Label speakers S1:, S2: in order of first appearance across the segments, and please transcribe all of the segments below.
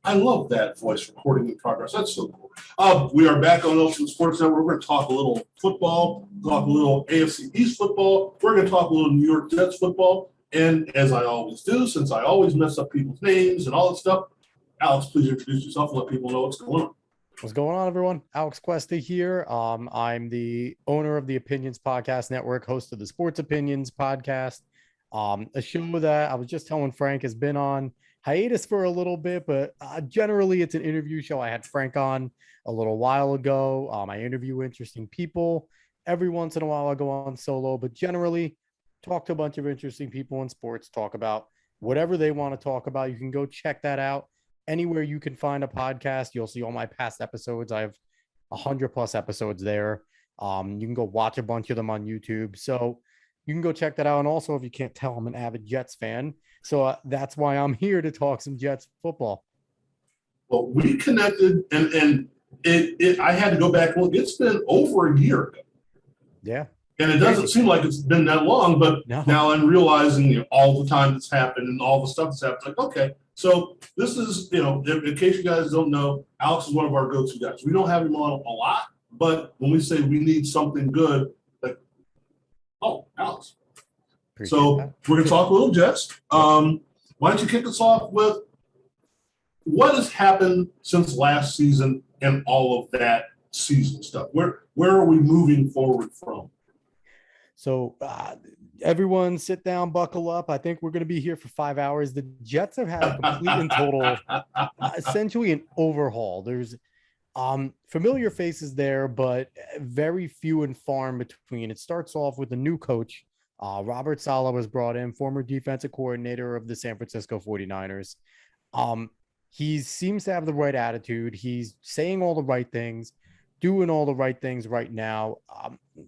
S1: I love that voice recording in progress. That's so cool. We are back on Ultimate Sports Network. We're going to talk a little football, talk a little AFC East football. We're going to talk a little New York Jets football. And as I always do, since I always mess up people's names and all that stuff, Alex, please introduce yourself and let people know what's going on.
S2: What's going on, everyone? Alex Cuesta here. I'm the owner of the Opinions Podcast Network, host of the Sports Opinions Podcast, a show that I was just telling Frank has been on hiatus for a little bit, but generally it's an interview show. I had Frank on a little while ago. I interview interesting people. Every once in a while I go on solo, but generally talk to a bunch of interesting people in sports, talk about whatever they want to talk about. You can go check that out. Anywhere you can find a podcast, you'll see all my past episodes. I have 100+ episodes there. You can go watch a bunch of them on YouTube. So you can go check that out. And also, if you can't tell, I'm an avid Jets fan. So that's why I'm here to talk some Jets football.
S1: Well, we connected, and I had to go back. Well, it's been over a year ago.
S2: Yeah.
S1: And it doesn't seem like it's been that long, but now I'm realizing all the time that's happened and all the stuff that's happened. Like, okay. So this is, in case you guys don't know, Alex is one of our go-to guys. We don't have him on a lot, but when we say we need something good, like, oh, Alex. Appreciate that. We're going to talk a little Jets. Why don't you kick us off with what has happened since last season and all of that season stuff? Where are we moving forward from?
S2: So everyone sit down, buckle up. I think we're going to be here for 5 hours. The Jets have had a complete and total, essentially an overhaul. There's familiar faces there, but very few and far in between. It starts off with a new coach. Robert Saleh was brought in, former defensive coordinator of the San Francisco 49ers. He seems to have the right attitude. He's saying all the right things, doing all the right things right now.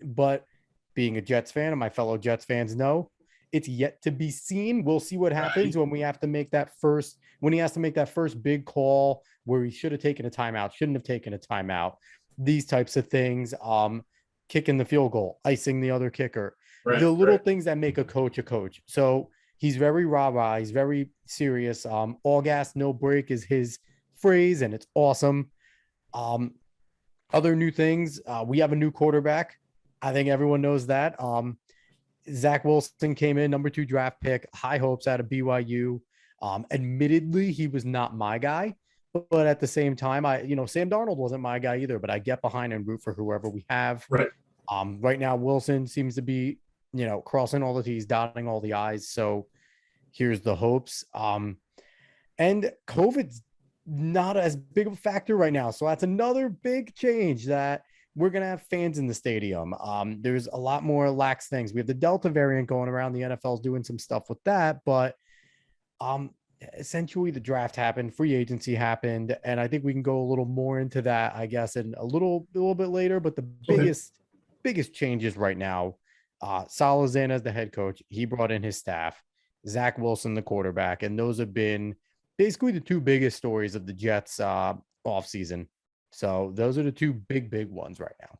S2: But being a Jets fan, and my fellow Jets fans know, it's yet to be seen. We'll see what happens when we have to make that first, when he has to make that first big call where he should have taken a timeout, shouldn't have taken a timeout, these types of things, kicking the field goal, icing the other kicker, the little things that make a coach a coach. So he's very rah-rah, he's very serious. All gas, no break is his phrase, and it's awesome. Other new things, we have a new quarterback. I think everyone knows that. Zach Wilson came in, number 2 draft pick, high hopes out of BYU. Admittedly, he was not my guy, but at the same time, Sam Darnold wasn't my guy either, but I get behind and root for whoever we have. Right now, Wilson seems to be, crossing all the T's, dotting all the I's. So here's the hopes. And COVID's not as big of a factor right now. So that's another big change that we're going to have fans in the stadium. There's a lot more lax things. We have the Delta variant going around. The NFL is doing some stuff with that, but essentially the draft happened, free agency happened. And I think we can go a little more into that, I guess, in a little bit later, but the biggest changes right now, Saleh's in as the head coach. He brought in his staff, Zach Wilson, the quarterback. And those have been basically the 2 biggest stories of the Jets offseason. So those are the 2 big ones right now.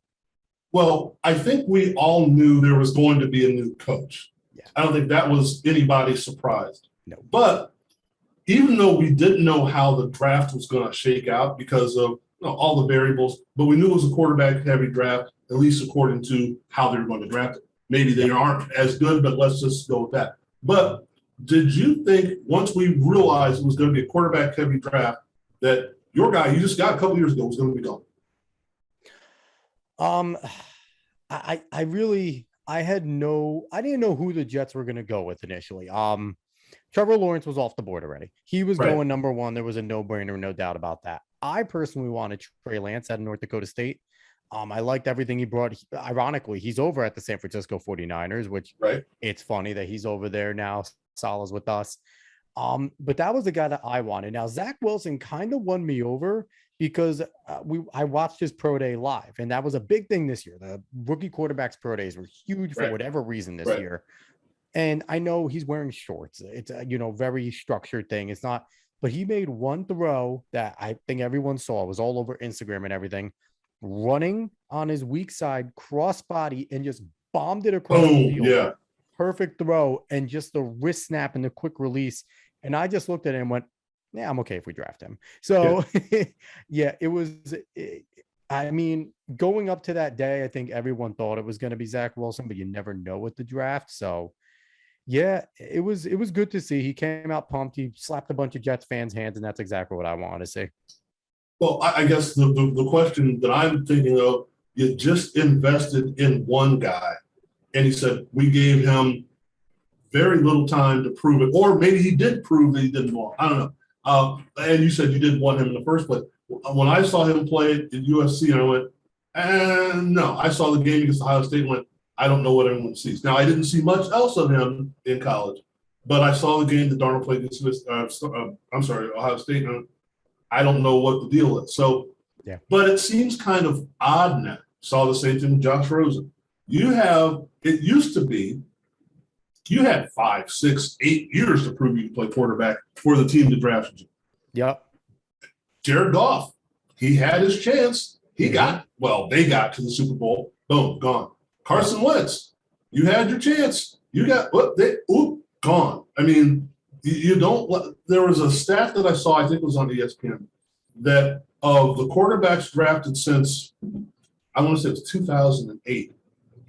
S1: Well, I think we all knew there was going to be a new coach. Yeah. I don't think that was anybody's surprise.
S2: No.
S1: But even though we didn't know how the draft was going to shake out because of all the variables, but we knew it was a quarterback-heavy draft, at least according to how they were going to draft it. Maybe they aren't as good, but let's just go with that. But did you think once we realized it was going to be a quarterback-heavy draft that your guy you just got a couple years ago was going to be gone?
S2: I didn't know who the Jets were going to go with initially. Trevor Lawrence was off the board already. He was going number 1. There was a no-brainer, no doubt about that. I personally wanted Trey Lance out of North Dakota State. I liked everything he brought. Ironically, he's over at the San Francisco 49ers, which it's funny that he's over there now. Saleh's with us. But that was the guy that I wanted. Now, Zach Wilson kind of won me over because I watched his pro day live, and that was a big thing this year. The rookie quarterbacks pro days were huge for whatever reason this year. And I know he's wearing shorts. It's a, very structured thing. It's not, but he made one throw that I think everyone saw. It was all over Instagram and everything, running on his weak side, cross body, and just bombed it across the field.
S1: Yeah.
S2: Perfect throw, and just the wrist snap and the quick release. And I just looked at it and went, yeah, I'm okay if we draft him. So yeah, it was. I mean, going up to that day, I think everyone thought it was going to be Zach Wilson, but you never know with the draft. So yeah, it was good to see. He came out pumped. He slapped a bunch of Jets fans' hands, and that's exactly what I wanted to see.
S1: Well, I guess the question that I'm thinking of, you just invested in one guy, and he said we gave him very little time to prove it, or maybe he did prove that he didn't want. I don't know. And you said you didn't want him in the first place. When I saw him play at USC, I went, no. I saw the game against Ohio State and went, I don't know what anyone sees. Now, I didn't see much else of him in college, but I saw the game that Darnold played against Ohio State, and I don't know what the deal is. So,
S2: Yeah.
S1: But it seems kind of odd now. Saw the same thing with Josh Rosen. It used to be, you had 5, 6, 8 years to prove you could play quarterback for the team that drafted you.
S2: Yep.
S1: Jared Goff, he had his chance. They got to the Super Bowl. Boom, gone. Carson Wentz, you had your chance. You got gone. I mean, you don't. There was a stat that I saw, I think it was on ESPN, that of the quarterbacks drafted since, I want to say it was 2008,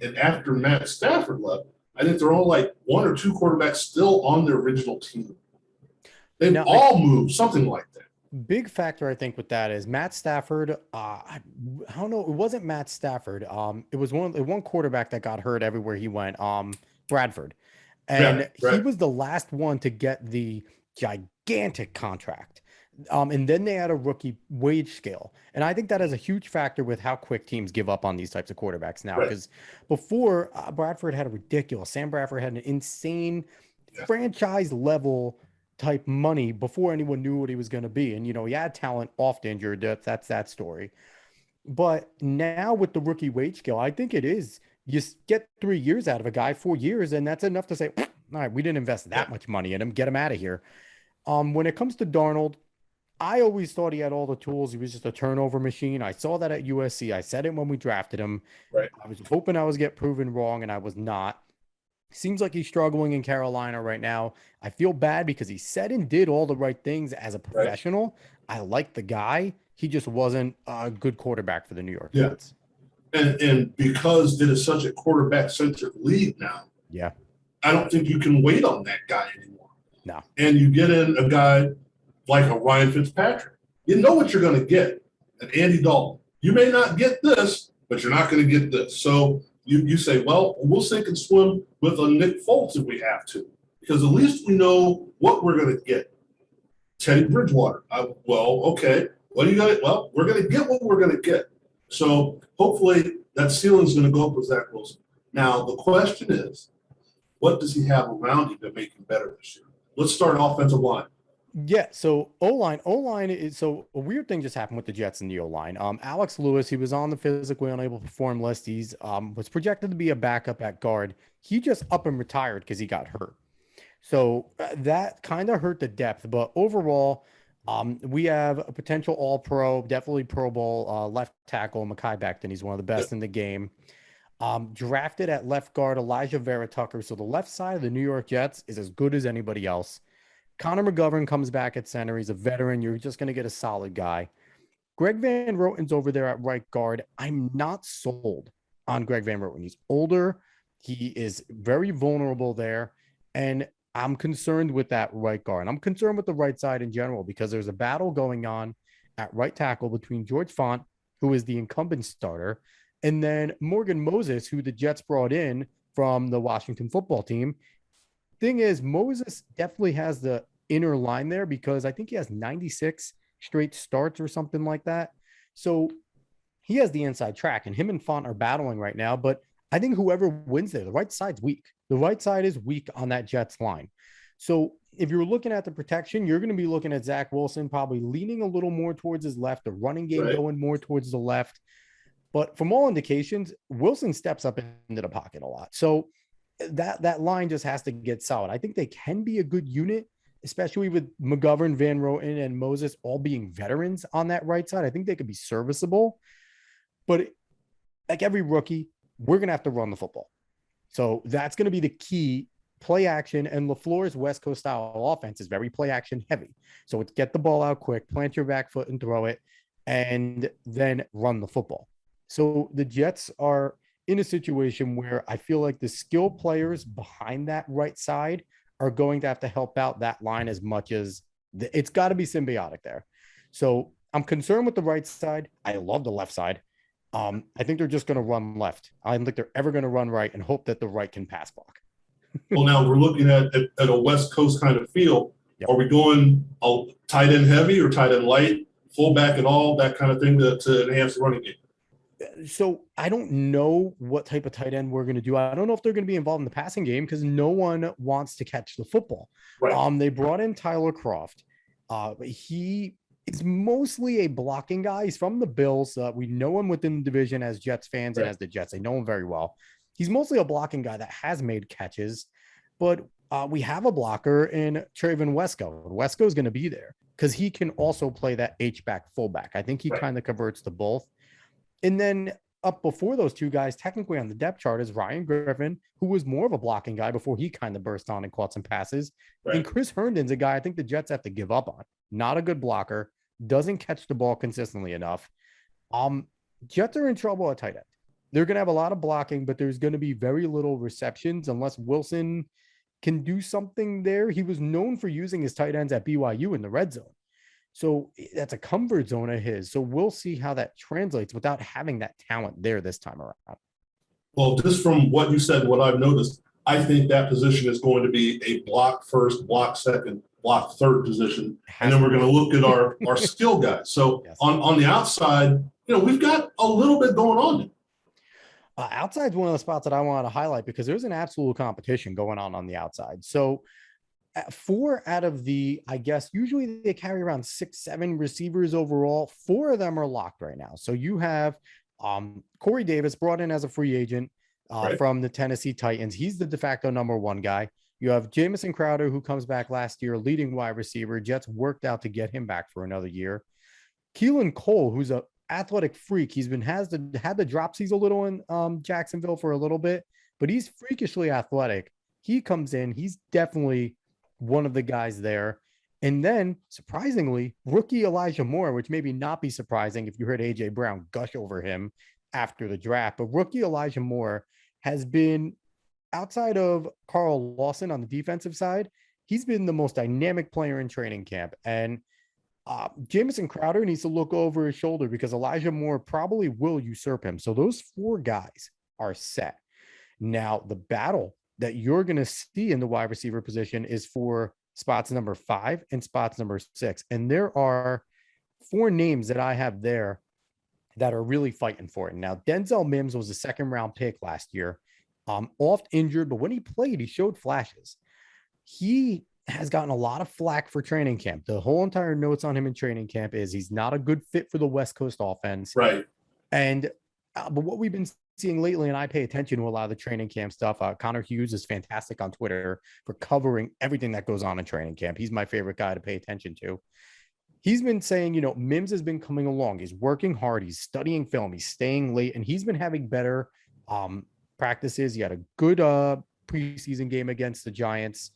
S1: and after Matt Stafford left, I think there are only like 1 or 2 quarterbacks still on their original team. They've all moved, something like that.
S2: Big factor, I think, with that is Matt Stafford. I don't know. It wasn't Matt Stafford. It was one quarterback that got hurt everywhere he went. Bradford, and he was the last one to get the gigantic contract. And then they had a rookie wage scale, and I think that is a huge factor with how quick teams give up on these types of quarterbacks now. Because before Bradford had a ridiculous, Sam Bradford had an insane franchise level type money before anyone knew what he was going to be. And, he had talent off injured. That's that story. But now with the rookie wage scale, I think it is, you get 3 years out of a guy, 4 years, and that's enough to say, all right, we didn't invest that much money in him. Get him out of here. When it comes to Darnold, I always thought he had all the tools. He was just a turnover machine. I saw that at USC. I said it when we drafted him.
S1: Right.
S2: I was hoping I was get proven wrong, and I was not. Seems like he's struggling in Carolina right now. I feel bad because he said and did all the right things as a professional. Right. I like the guy. He just wasn't a good quarterback for the New York Jets.
S1: And because it is such a quarterback-centric league now, I don't think you can wait on that guy anymore.
S2: No.
S1: And you get in a guy like a Ryan Fitzpatrick. You know what you're going to get. An Andy Dalton. You may not get this, but you're not going to get this. So you say, well, we'll sink and swim with a Nick Foles if we have to, because at least we know what we're going to get. Teddy Bridgewater. Okay. What do you got? Well, we're going to get what we're going to get. So hopefully that ceiling is going to go up with Zach Wilson. Now, the question is, what does he have around him to make him better this year? Let's start offensive line.
S2: Yeah, so O-line is, so a weird thing just happened with the Jets and the O-line. Alex Lewis, he was on the physically unable to perform list. He's was projected to be a backup at guard. He just up and retired because he got hurt. So that kind of hurt the depth, but overall, we have a potential All-Pro, definitely Pro Bowl left tackle, Mekhi Becton. He's one of the best in the game. Drafted at left guard, Elijah Vera Tucker. So the left side of the New York Jets is as good as anybody else. Connor McGovern comes back at center. He's a veteran. You're just going to get a solid guy. Greg Van Roten's over there at right guard. I'm not sold on Greg Van Roten. He's older. He is very vulnerable there. And I'm concerned with that right guard. I'm concerned with the right side in general because there's a battle going on at right tackle between George Font, who is the incumbent starter, and then Morgan Moses, who the Jets brought in from the Washington football team. Thing is, Moses definitely has the inner line there because I think he has 96 straight starts or something like that. So he has the inside track, and him and Font are battling right now. But I think whoever wins there, the right side's weak. The right side is weak on that Jets line. So if you're looking at the protection, you're going to be looking at Zach Wilson probably leaning a little more towards his left, the running game going more towards the left. But from all indications, Wilson steps up into the pocket a lot. So that line just has to get solid. I think they can be a good unit, especially with McGovern, Van Roten, and Moses all being veterans on that right side. I think they could be serviceable. But like every rookie, we're going to have to run the football. So that's going to be the key play action, and LaFleur's West Coast style offense is very play action heavy. So it's get the ball out quick, plant your back foot and throw it, and then run the football. So the Jets are in a situation where I feel like the skill players behind that right side are going to have to help out that line as much as it's got to be symbiotic there. So I'm concerned with the right side. I love the left side. I think they're just going to run left. I don't think they're ever going to run right and hope that the right can pass block.
S1: Well, now we're looking at a West Coast kind of feel. Yep. Are we going tight end heavy or tight end light, fullback at all, that kind of thing to enhance the running game?
S2: So I don't know what type of tight end we're going to do. I don't know if they're going to be involved in the passing game because no one wants to catch the football. Right. They brought in Tyler Croft. He is mostly a blocking guy. He's from the Bills. We know him within the division as Jets fans and as the Jets. They know him very well. He's mostly a blocking guy that has made catches, but we have a blocker in Trayvon Wesco. Wesco is going to be there because he can also play that H-back fullback. I think he kind of converts to both. And then up before those two guys, technically on the depth chart, is Ryan Griffin, who was more of a blocking guy before he kind of burst on and caught some passes. Right. And Chris Herndon's a guy I think the Jets have to give up on. Not a good blocker, doesn't catch the ball consistently enough. Jets are in trouble at tight end. They're going to have a lot of blocking, but there's going to be very little receptions unless Wilson can do something there. He was known for using his tight ends at BYU in the red zone. So that's a comfort zone of his. So we'll see how that translates without having that talent there this time around.
S1: Well, just from what you said, what I've noticed, I think that position is going to be a block first, block second, block third position. And then we're going to look at our skill guys. So yes. on the outside, we've got a little bit going on there.
S2: Outside is one of the spots that I want to highlight because there's an absolute competition going on the outside. So 4 out of the, I guess, usually they carry around 6-7 receivers overall. 4 of them are locked right now. So you have Corey Davis brought in as a free agent from the Tennessee Titans. He's the de facto number 1 guy. You have Jamison Crowder, who comes back last year, leading wide receiver. Jets worked out to get him back for another year. Keelan Cole, who's a athletic freak. He's been had the dropsies a little in Jacksonville for a little bit, but he's freakishly athletic. He comes in. He's definitely one of the guys there. And then surprisingly, rookie Elijah Moore, which maybe not be surprising if you heard AJ Brown gush over him after the draft, but rookie Elijah Moore has been, outside of Carl Lawson on the defensive side, he's been the most dynamic player in training camp. And Jamison Crowder needs to look over his shoulder because Elijah Moore probably will usurp him. So those 4 guys are set. Now, the battle that you're going to see in the wide receiver position is for spots number 5 and spots number 6. And there are 4 names that I have there that are really fighting for it. Now, Denzel Mims was a 2nd-round pick last year, oft injured, but when he played, he showed flashes. He has gotten a lot of flack for training camp. The whole entire notes on him in training camp is he's not a good fit for the West Coast offense.
S1: Right.
S2: And but what we've been seeing lately, and I pay attention to a lot of the training camp stuff. Connor Hughes is fantastic on Twitter for covering everything that goes on in training camp. He's my favorite guy to pay attention to. He's been saying, Mims has been coming along. He's working hard. He's studying film. He's staying late, and he's been having better practices. He had a good preseason game against the Giants.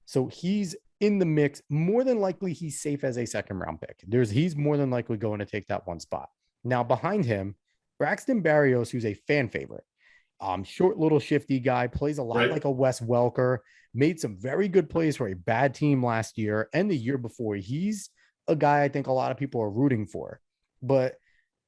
S2: So he's in the mix. More than likely, he's safe as a 2nd-round pick. He's more than likely going to take that 1 spot. Now, behind him, Braxton Barrios, who's a fan favorite. Short, little shifty guy, plays a lot like a Wes Welker, made some very good plays for a bad team last year and the year before. He's a guy I think a lot of people are rooting for. But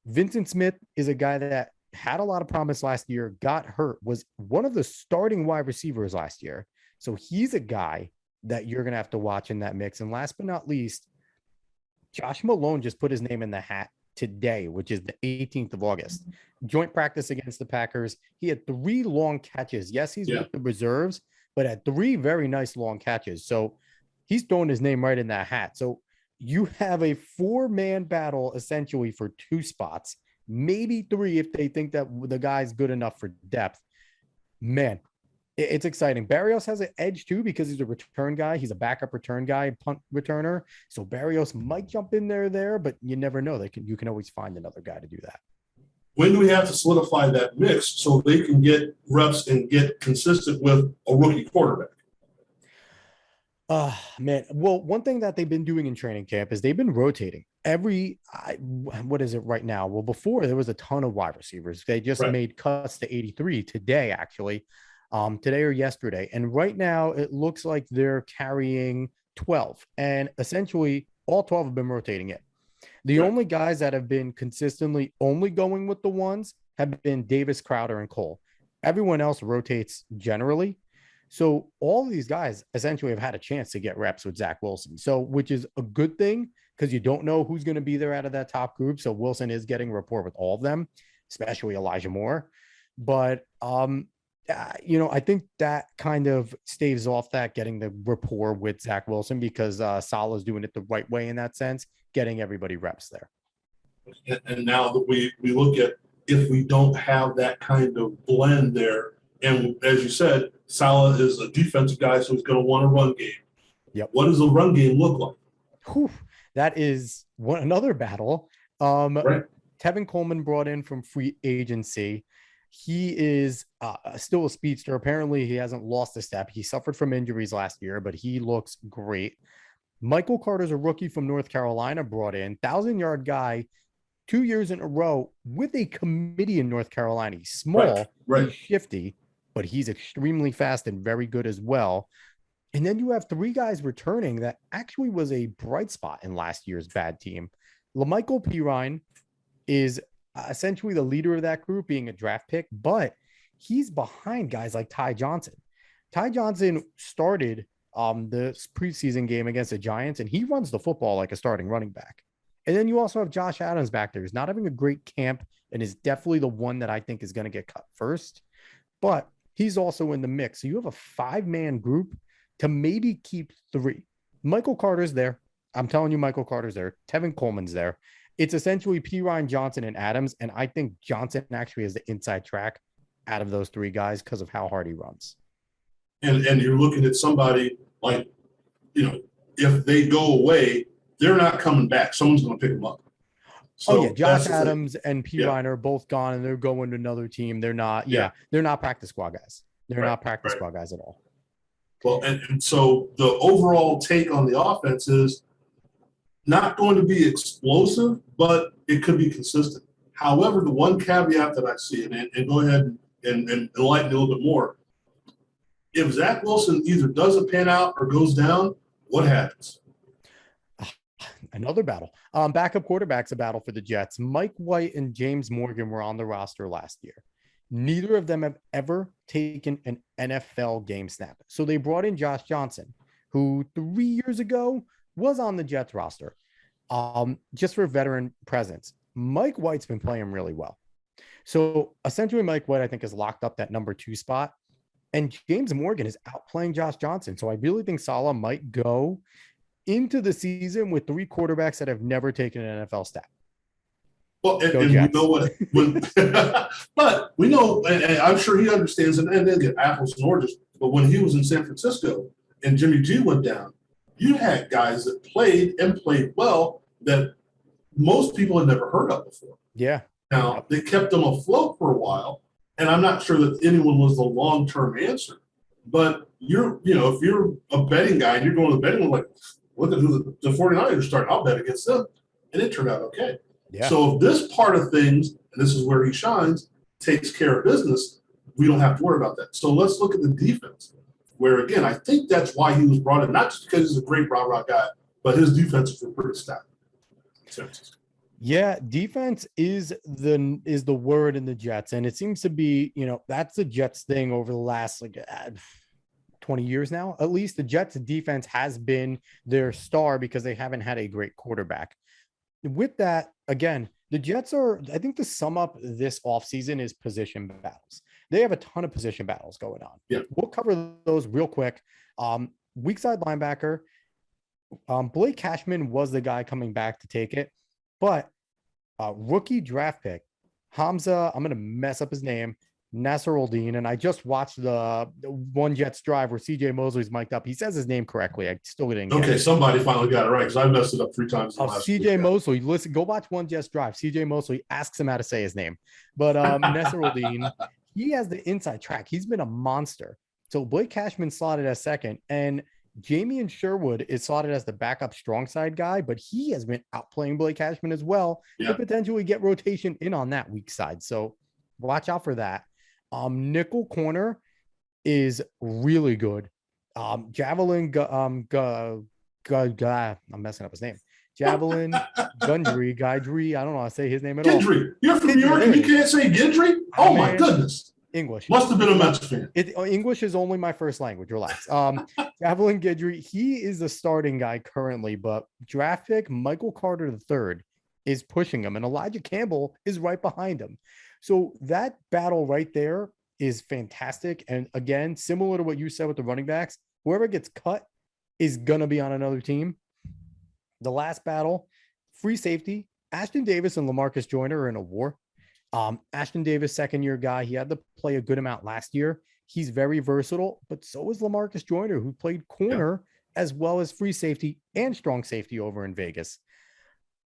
S2: Vincent Smith is a guy that had a lot of promise last year, got hurt, was one of the starting wide receivers last year. So he's a guy that you're going to have to watch in that mix. And last but not least, Josh Malone just put his name in the hat today, which is the 18th of August. Joint practice against the Packers. He had 3 long catches. Yes, he's with the reserves, but had 3 very nice long catches. So he's throwing his name right in that hat. So you have a 4-man battle essentially for 2 spots, maybe 3 if they think that the guy's good enough for depth. Man, it's exciting. Barrios has an edge too because he's a return guy. He's a backup return guy, punt returner. So Barrios might jump in there, but you never know. You can always find another guy to do that.
S1: When do we have to solidify that mix so they can get reps and get consistent with a rookie quarterback?
S2: Man. Well, one thing that they've been doing in training camp is they've been rotating what is it right now? Well, before there was a ton of wide receivers. They just
S1: Right.
S2: made cuts to 83 today, actually, today or yesterday. And right now it looks like they're carrying 12, and essentially all 12 have been rotating it. The
S1: Right.
S2: only guys that have been consistently only going with the ones have been Davis, Crowder, and Cole. Everyone else rotates generally. So all of these guys essentially have had a chance to get reps with Zach Wilson. So, which is a good thing because you don't know who's going to be there out of that top group. So Wilson is getting rapport with all of them, especially Elijah Moore. But I think that kind of staves off that getting the rapport with Zach Wilson because Salah's doing it the right way in that sense, getting everybody reps there.
S1: And now that we look at, if we don't have that kind of blend there, and as you said, Salah is a defensive guy, so he's going to want a run game.
S2: Yep.
S1: What does the run game look like?
S2: Whew, that is another battle.
S1: Right.
S2: Tevin Coleman brought in from free agency. He is still a speedster. Apparently, he hasn't lost a step. He suffered from injuries last year, but he looks great. Michael Carter's a rookie from North Carolina, brought in 1,000-yard guy 2 years in a row with a committee in North Carolina. He's small,
S1: right.
S2: He's shifty, but he's extremely fast and very good as well. And then you have three guys returning that actually was a bright spot in last year's bad team. Michael Perrine is essentially the leader of that group, being a draft pick, but he's behind guys like Ty Johnson. Ty Johnson started the preseason game against the Giants, and he runs the football like a starting running back. And then you also have Josh Adams back there. He's not having a great camp and is definitely the one that I think is going to get cut first, but he's also in the mix. So you have a 5-man group to maybe keep 3. Michael Carter's there. I'm telling you, Michael Carter's there. Tevin Coleman's there. It's essentially Perrine, Johnson, and Adams. And I think Johnson actually has the inside track out of those 3 guys because of how hard he runs.
S1: And you're looking at somebody like, if they go away, they're not coming back. Someone's going to pick them up. So
S2: Josh Adams and Perrine are both gone, and they're going to another team. They're not, they're not practice squad guys. They're not practice squad guys at all.
S1: Well, and so the overall take on the offense is not going to be explosive, but it could be consistent. However, the one caveat that I see, and go ahead and enlighten me a little bit more, if Zach Wilson either doesn't pan out or goes down, what happens?
S2: Another battle. Backup quarterback's a battle for the Jets. Mike White and James Morgan were on the roster last year. Neither of them have ever taken an NFL game snap. So they brought in Josh Johnson, who 3 years ago was on the Jets roster, just for veteran presence. Mike White's been playing really well. So essentially, Mike White, I think, has locked up that number 2 spot. And James Morgan is outplaying Josh Johnson. So I really think Saleh might go into the season with 3 quarterbacks that have never taken an NFL snap.
S1: Well, and we know what, but we know, and I'm sure he understands, and then get apples and oranges. But when he was in San Francisco and Jimmy G went down, you had guys that played well that most people had never heard of before.
S2: Yeah.
S1: Now they kept them afloat for a while, and I'm not sure that anyone was the long-term answer. But if you're a betting guy and you're going to the betting, like, look at who the 49ers started, I'll bet against them, and it turned out okay. Yeah. So if this part of things, and this is where he shines, takes care of business, we don't have to worry about that. So let's look at the defense, where, again, I think that's why he was brought in, not just because he's a great rah-rah guy, but his defenses were pretty stout.
S2: Yeah, defense is the word in the Jets, and it seems to be, that's the Jets thing over the last 20 years now. At least the Jets defense has been their star because they haven't had a great quarterback. With that, again, the Jets are, I think, to sum up this offseason is position battles. They have a ton of position battles going on.
S1: Yeah.
S2: We'll cover those real quick. Weak side linebacker, Blake Cashman was the guy coming back to take it, but rookie draft pick, Hamza, I'm going to mess up his name, Nasser-Al-Din, and I just watched the One Jets drive where CJ Mosley's mic'd up. He says his name correctly. I still didn't get it.
S1: Somebody finally got it right because I messed it up 3 times.
S2: CJ Mosley, listen, go watch One Jets drive. CJ Mosley asks him how to say his name. But Nasser-Al-Din, he has the inside track. He's been a monster. So Blake Cashman slotted as second, and Jamie and Sherwood is slotted as the backup strong side guy, but he has been outplaying Blake Cashman as well to potentially get rotation in on that weak side. So watch out for that. Nickel corner is really good. Javelin, I'm messing up his name. Javelin Gundry, I don't know how to say his name at all.
S1: Gindry. You're from New York and you can't say Gindry? Oh my goodness.
S2: English.
S1: Must have been a Mets fan.
S2: English is only my first language. Relax. Javelin Gidry, he is the starting guy currently, but draft pick Michael Carter III is pushing him, and Elijah Campbell is right behind him. So that battle right there is fantastic. And again, similar to what you said with the running backs, whoever gets cut is going to be on another team. The last battle, free safety, Ashton Davis and LaMarcus Joyner are in a war. Ashton Davis, second-year guy. He had to play a good amount last year. He's very versatile, but so is LaMarcus Joyner, who played corner as well as free safety and strong safety over in Vegas.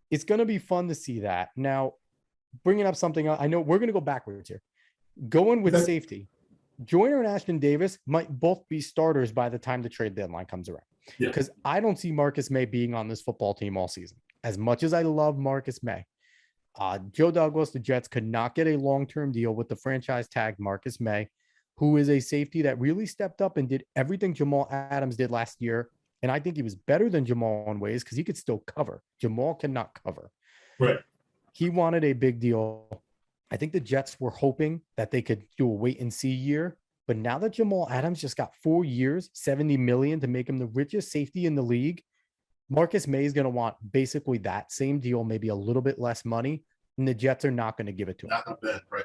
S2: It's going to be fun to see that. Now, bringing up something, I know we're going to go backwards here. Going with safety, Joyner and Ashton Davis might both be starters by the time the trade deadline comes around. Because I don't see Marcus May being on this football team all season. As much as I love Marcus May, Joe Douglas, the Jets could not get a long-term deal with the franchise tag Marcus May, who is a safety that really stepped up and did everything Jamal Adams did last year. And I think he was better than Jamal in ways because he could still cover. Jamal cannot cover.
S1: Right.
S2: He wanted a big deal. I think the Jets were hoping that they could do a wait and see year. But now that Jamal Adams just got 4 years, $70 million to make him the richest safety in the league, Marcus May is going to want basically that same deal, maybe a little bit less money, and the Jets are not going to give it to him.
S1: Not bad, right?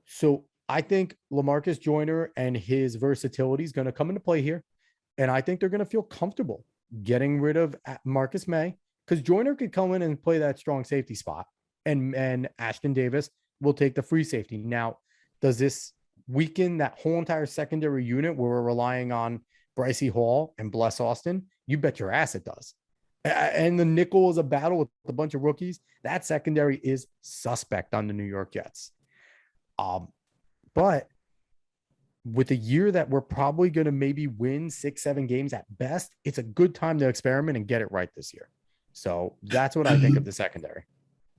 S2: So I think LaMarcus Joyner and his versatility is going to come into play here, and I think they're going to feel comfortable getting rid of Marcus May because Joyner could come in and play that strong safety spot, and Ashton Davis will take the free safety. Now, does this weaken that whole entire secondary unit where we're relying on Brycey Hall and Bless Austin? You bet your ass it does. And the nickel is a battle with a bunch of rookies. That secondary is suspect on the New York Jets. But with a year that we're probably going to maybe win 6-7 games at best, it's a good time to experiment and get it right this year. So that's what I think of the secondary.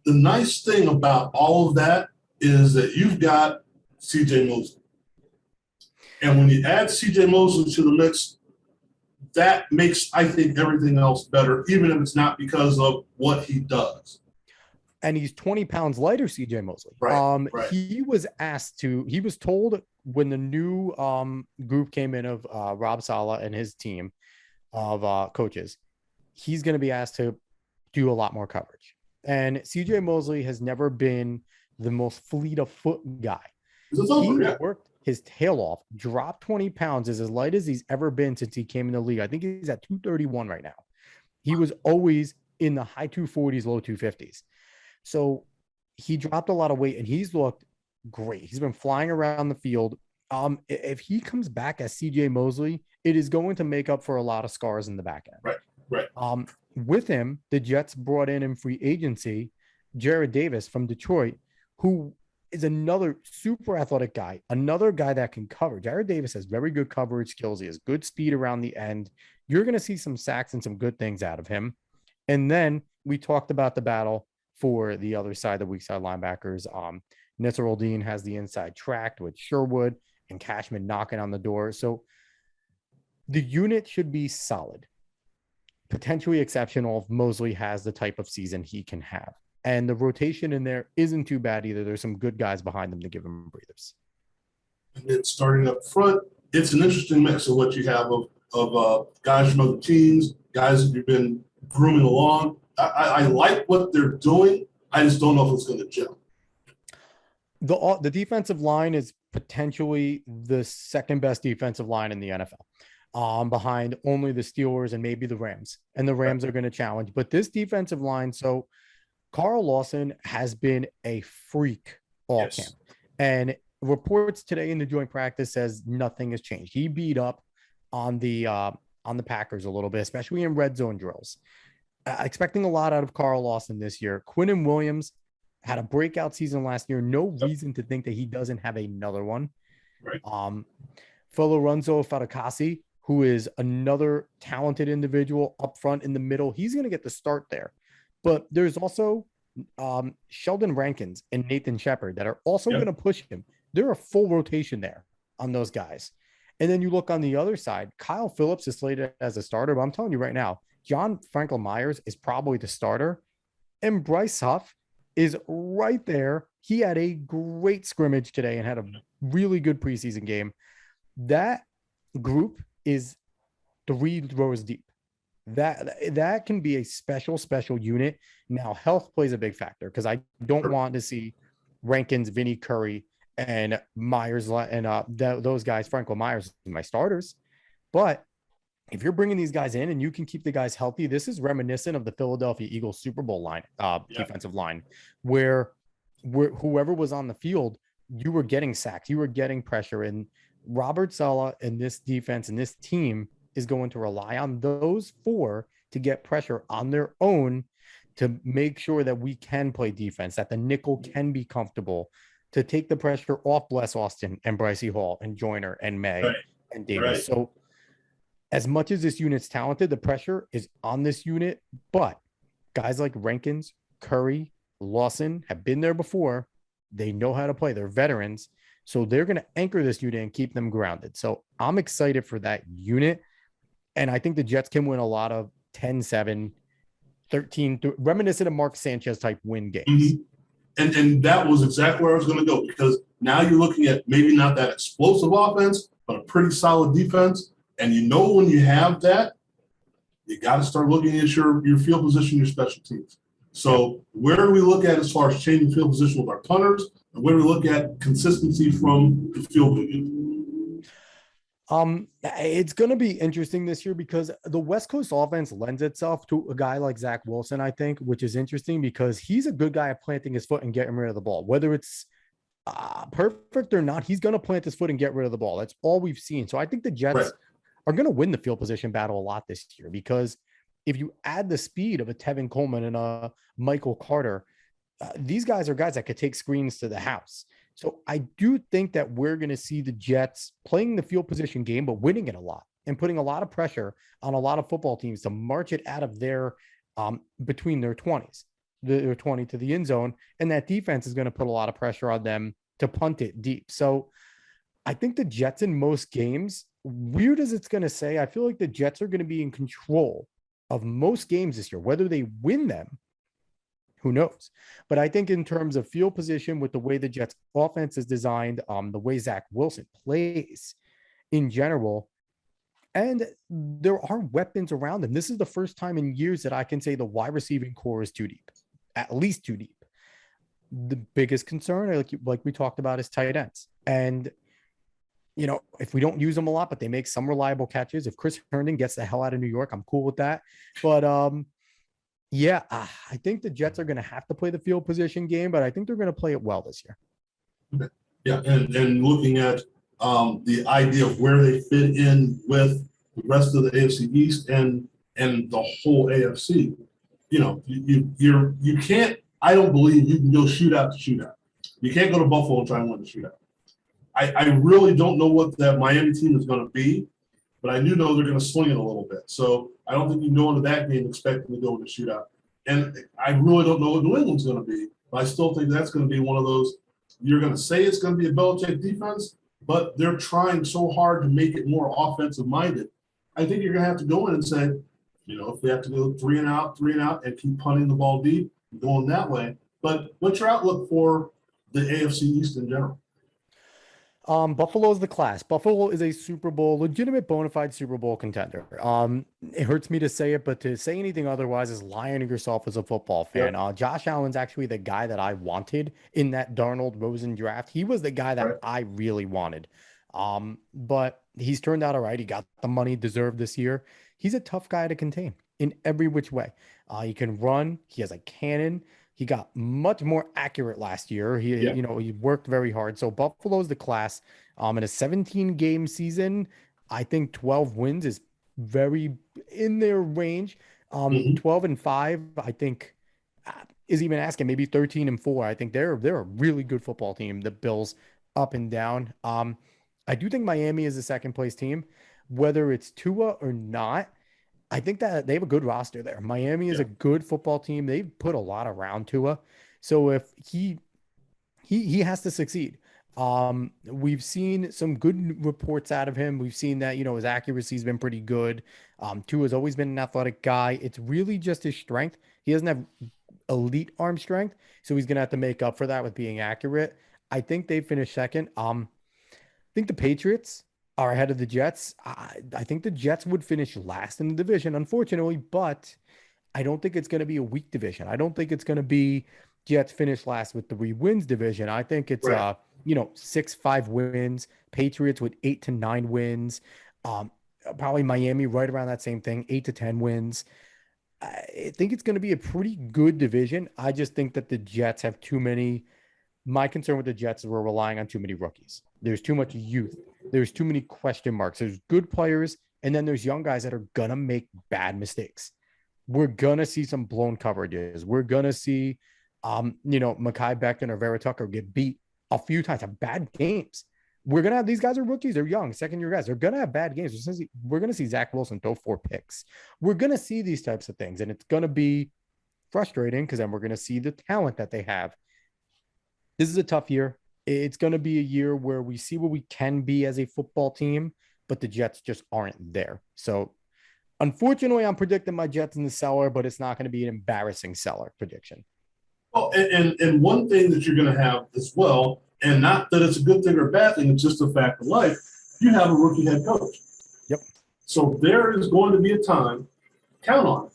S1: The nice thing about all of that is that you've got CJ Mosley. And when you add CJ Mosley to the mix, that makes, I think, everything else better, even if it's not because of what he does.
S2: And he's 20 pounds lighter, CJ Mosley.
S1: Right.
S2: He was told when the new group came in of Rob Saleh and his team of coaches, he's going to be asked to do a lot more coverage. And CJ Mosley has never been the most fleet of foot guy. He worked his tail off, dropped 20 pounds, is as light as he's ever been since he came in the league. I think he's at 231 right now. He was always in the high 240s, low 250s. So he dropped a lot of weight and he's looked great. He's been flying around the field. If he comes back as CJ Mosley, it is going to make up for a lot of scars in the back end.
S1: Right.
S2: With him, the Jets brought in free agency Jared Davis from Detroit, who is another super athletic guy, another guy that can cover. Jared Davis has very good coverage skills. He has good speed around the end. You're going to see some sacks and some good things out of him. And then we talked about the battle for the other side, the weak side linebackers. Nisser Al-Din has the inside tracked with Sherwood and Cashman knocking on the door. So the unit should be solid, potentially exceptional if Mosley has the type of season he can have. And the rotation in there isn't too bad either. There's some good guys behind them to give him breathers.
S1: And then starting up front, it's an interesting mix of what you have of guys from other teams, guys that you've been grooming along. I like what they're doing. I just don't know if it's going to gel.
S2: The defensive line is potentially the second best defensive line in the NFL, behind only the Steelers and maybe the Rams. And the Rams are going to challenge. But this defensive line, so Carl Lawson has been a freak all camp. And reports today in the joint practice says nothing has changed. He beat up on the Packers a little bit, especially in red zone drills. Expecting a lot out of Carl Lawson this year. Quinnen Williams had a breakout season last year. No reason to think that he doesn't have another one.
S1: Right.
S2: Folorunso Fatukasi, who is another talented individual up front in the middle. He's going to get the start there. But there's also Sheldon Rankins and Nathan Shepard that are also going to push him. They're a full rotation there on those guys. And then you look on the other side, Kyle Phillips is slated as a starter, but I'm telling you right now, John Franklin Myers is probably the starter. And Bryce Huff is right there. He had a great scrimmage today and had a really good preseason game. That group is 3 rows deep. That can be a special unit. Now, health plays a big factor because I don't want to see Rankins, Vinny Curry, and Myers and those guys, Franklin Myers, my starters. But if you're bringing these guys in and you can keep the guys healthy, this is reminiscent of the Philadelphia Eagles Super Bowl line, defensive line, where whoever was on the field, you were getting sacks, you were getting pressure, and Robert Saleh and this defense and this team is going to rely on those 4 to get pressure on their own to make sure that we can play defense, that the nickel can be comfortable, to take the pressure off Bless Austin and Brycey Hall and Joyner and May and Davis. So as much as this unit's talented, the pressure is on this unit, but guys like Rankins, Curry, Lawson have been there before. They know how to play. They're veterans. So they're going to anchor this unit and keep them grounded. So I'm excited for that unit. And I think the Jets can win a lot of 10-7, 13, reminiscent of Mark Sanchez type win games.
S1: Mm-hmm. And that was exactly where I was going to go, because now you're looking at maybe not that explosive offense, but a pretty solid defense. And you know when you have that, you got to start looking at your field position, your special teams. So where do we look at as far as changing field position with our punters, and where do we look at consistency from the field position?
S2: It's going to be interesting this year because the West Coast offense lends itself to a guy like Zach Wilson, I think, which is interesting because he's a good guy at planting his foot and getting rid of the ball. Whether it's perfect or not, he's going to plant his foot and get rid of the ball. That's all we've seen. So I think the Jets are going to win the field position battle a lot this year, because if you add the speed of a Tevin Coleman and a Michael Carter, these guys are guys that could take screens to the house. So I do think that we're going to see the Jets playing the field position game, but winning it a lot and putting a lot of pressure on a lot of football teams to march it out of their between their 20s, their 20 to the end zone. And that defense is going to put a lot of pressure on them to punt it deep. So I think the Jets in most games, weird as it's going to say, I feel like the Jets are going to be in control of most games this year. Whether they win them, who knows? But I think in terms of field position, with the way the Jets offense is designed, the way Zach Wilson plays in general, and there are weapons around them. This is the first time in years that I can say the wide receiving core is too deep, at least too deep. The biggest concern, like we talked about, is tight ends. And, you know, if we don't use them a lot, but they make some reliable catches, if Chris Herndon gets the hell out of New York, I'm cool with that. But, yeah, I think the Jets are going to have to play the field position game, but I think they're going to play it well this year.
S1: Okay. Yeah, and looking at the idea of where they fit in with the rest of the AFC East and the whole AFC, you know, you can't. I don't believe you can go shootout to shootout. You can't go to Buffalo and try and win the shootout. I really don't know what that Miami team is going to be, but I do know they're going to swing it a little bit. So I don't think you can go into that game expecting to go into shootout. And I really don't know what New England's going to be, but I still think that's going to be one of those. You're going to say it's going to be a Belichick defense, but they're trying so hard to make it more offensive minded. I think you're going to have to go in and say, you know, if we have to go three and out, and keep punting the ball deep, going that way. But what's your outlook for the AFC East in general?
S2: Buffalo's the class. Buffalo is a Super Bowl, legitimate bona fide Super Bowl contender. It hurts me to say it, but to say anything otherwise is lying to yourself as a football fan. Yep. Josh Allen's actually the guy that I wanted in that Darnold Rosen draft. He was the guy that I really wanted. But he's turned out all right. He got the money deserved this year. He's a tough guy to contain in every which way. He can run. He has a cannon. He got much more accurate last year. You know, he worked very hard. So Buffalo's the class. In a 17-game season, I think 12 wins is very in their range. 12-5, I think, is even asking. Maybe 13-4. I think they're a really good football team. The Bills up and down. I do think Miami is the second place team, whether it's Tua or not, I think that they have a good roster there. Miami is a good football team. They've put a lot around Tua. So if he has to succeed. We've seen some good reports out of him. We've seen that, his accuracy has been pretty good. Tua's always been an athletic guy. It's really just his strength. He doesn't have elite arm strength, so he's gonna have to make up for that with being accurate. I think they finished second. I think the Patriots are ahead of the Jets. I think the Jets would finish last in the division, unfortunately, but I don't think it's going to be a weak division. I don't think it's going to be Jets finish last with 3 wins division. I think it's
S1: Right.
S2: 6-5 wins, Patriots with 8 to 9 wins. Probably Miami right around that same thing, 8 to 10 wins. I think it's going to be a pretty good division. I just think that the Jets have too many. My concern with the Jets is we're relying on too many rookies. There's too much youth. There's too many question marks. There's good players, and then there's young guys that are going to make bad mistakes. We're going to see some blown coverages. We're going to see, Mekhi Becton or Vera Tucker get beat a few times, have bad games. We're going to have, these guys are rookies. They're young, second-year guys. They're going to have bad games. We're going to see Zach Wilson throw 4 picks. We're going to see these types of things, and it's going to be frustrating because then we're going to see the talent that they have. This is a tough year. It's going to be a year where we see what we can be as a football team, but the Jets just aren't there. So unfortunately, I'm predicting my Jets in the cellar, but it's not going to be an embarrassing cellar prediction.
S1: Well, and one thing that you're going to have as well, and not that it's a good thing or a bad thing, it's just a fact of life, you have a rookie head coach.
S2: Yep.
S1: So there is going to be a time, count on it,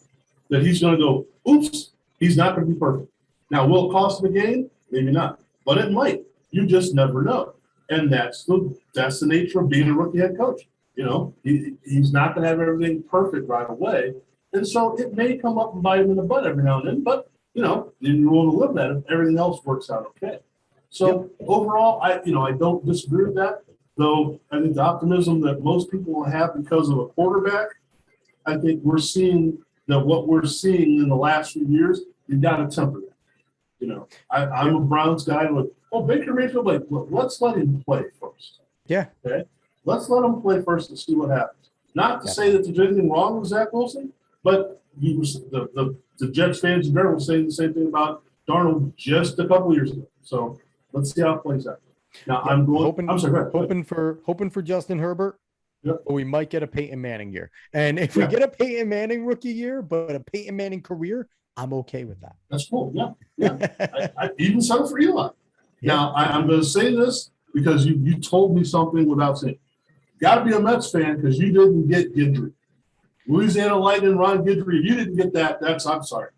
S1: that he's going to go, oops, he's not going to be perfect. Now, will it cost him a game? Maybe not, but it might. You just never know. And that's the nature of being a rookie head coach. He's not going to have everything perfect right away. And so it may come up and bite him in the butt every now and then, but, you want to live that if everything else works out okay. So overall, I don't disagree with that, though I think the optimism that most people will have because of a quarterback, I think we're seeing that what we're seeing in the last few years, you've got to temper that. I'm a Browns guy with, Baker Mayfield, let's let him play first.
S2: Yeah.
S1: Okay. Let's let him play first and see what happens. Not to say that there's anything wrong with Zach Wilson, but the Jets fans in general were saying the same thing about Darnold just a couple years ago. So let's see how it plays out. Now I'm
S2: hoping for Justin Herbert.
S1: Yep.
S2: But we might get a Peyton Manning year. And if we get a Peyton Manning rookie year, but a Peyton Manning career, I'm okay with that.
S1: That's cool. Yeah. I even settle for Eli. Yeah. Now I'm going to say this because you told me something without saying. Got to be a Mets fan because you didn't get Guidry. Louisiana Lightning, Ron Guidry. If you didn't get that, I'm sorry.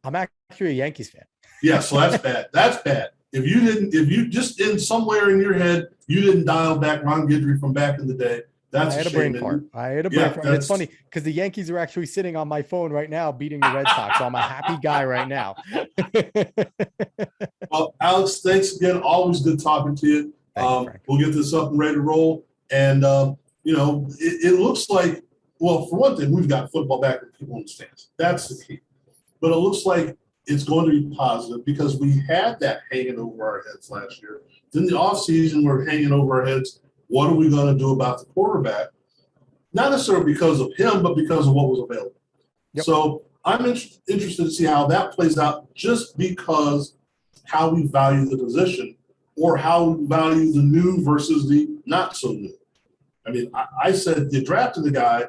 S2: I'm actually a Yankees fan.
S1: Yeah, so that's bad. That's bad. If you just in somewhere in your head, you didn't dial back Ron Guidry from back in the day. That's
S2: I had a brain fart. And it's funny because the Yankees are actually sitting on my phone right now beating the Red Sox. So I'm a happy guy right now.
S1: Well, Alex, thanks again. Always good talking to you. We'll get this up and ready to roll. And, it looks like, well, for one thing, we've got football back with people in the stands. That's the key. But it looks like it's going to be positive because we had that hanging over our heads last year. Then the offseason, we're hanging over our heads. What are we going to do about the quarterback? Not necessarily because of him, but because of what was available. Yep. So I'm interested to see how that plays out just because how we value the position or how we value the new versus the not so new. I mean, I said you drafted the guy,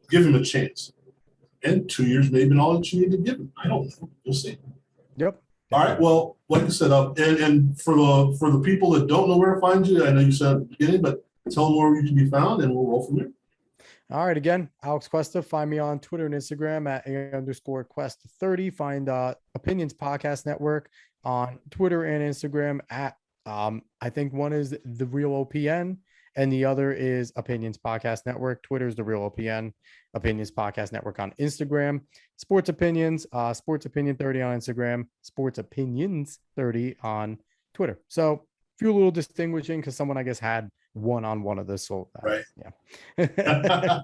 S1: give him a chance. And 2 years may have been all that you need to give him. I don't know. We'll see.
S2: Yep.
S1: All right. Well, like I said, and for the people that don't know where to find you, I know you said at the beginning, but tell them where you can be found, and we'll roll from there. All
S2: right. Again, Alex Cuesta. Find me on Twitter and Instagram at @_Quest30. Find Opinions Podcast Network on Twitter and Instagram at I think one is The Real OPN and the other is Opinions Podcast Network. Twitter is The Real OPN. Opinions Podcast Network on Instagram. Sports Opinions, Sports Opinion 30 on Instagram. Sports Opinions 30 on Twitter. So a few little distinguishing because someone I guess had one on one of this. So
S1: right. Yeah.